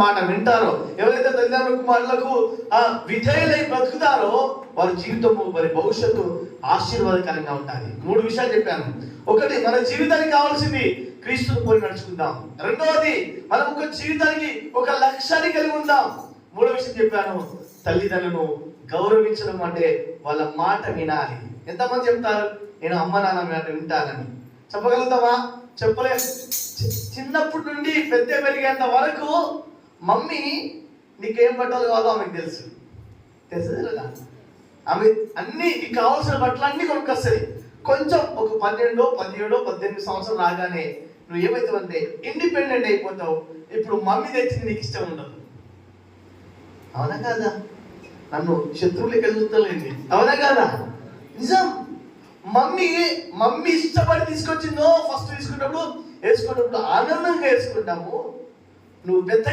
మాట వింటారో, ఎవరైతే తల్లిదండ్రుల మాటలకు విధేయులై బ్రతుకుతారో వారి జీవితము, వారి భవిష్యత్తు ఆశీర్వాదకరంగా ఉంటుంది. 3 విషయాలు చెప్పాను. ఒకటి, మన జీవితానికి కావాల్సింది క్రీస్తుని పోలి నడుచుకుందాం. రెండవది, మనం ఒక జీవితానికి ఒక లక్ష్యాన్ని కలిగి ఉందాం. 3వ విషయం చెప్పాను, తల్లిదండ్రులను గౌరవించడం అంటే వాళ్ళ మాట వినాలి. ఎంతమంది చెప్తారు నేను అమ్మ నాన్న మాట వింటానని? చెప్పగలుగుతావా? చెప్పలే. చిన్నప్పటి నుండి పెద్ద పెరిగేంత వరకు మమ్మీ నీకేం బట్టలు కావాలో ఆమెకు తెలుసు కదా. ఆమె అన్ని నీకు కావాల్సిన బట్టలు అన్ని కొనుక్కొస్తుంది. కొంచెం ఒక 12, 17, 18 సంవత్సరాలు రాగానే నువ్వు ఏమవుతావంటే ఇండిపెండెంట్ అయిపోతావు. ఇప్పుడు మమ్మీ తెచ్చింది నీకు ఇష్టం ఉండదు. అవునా కాదా? నన్ను శత్రువులకి ఎదుగుతలేండి, అవునా కాదా? నిజం. మమ్మీ ఇష్టపడి తీసుకొచ్చిందో ఫస్ట్ వేసుకున్నప్పుడు ఆనందంగా వేసుకుంటాము. నువ్వు పెద్ద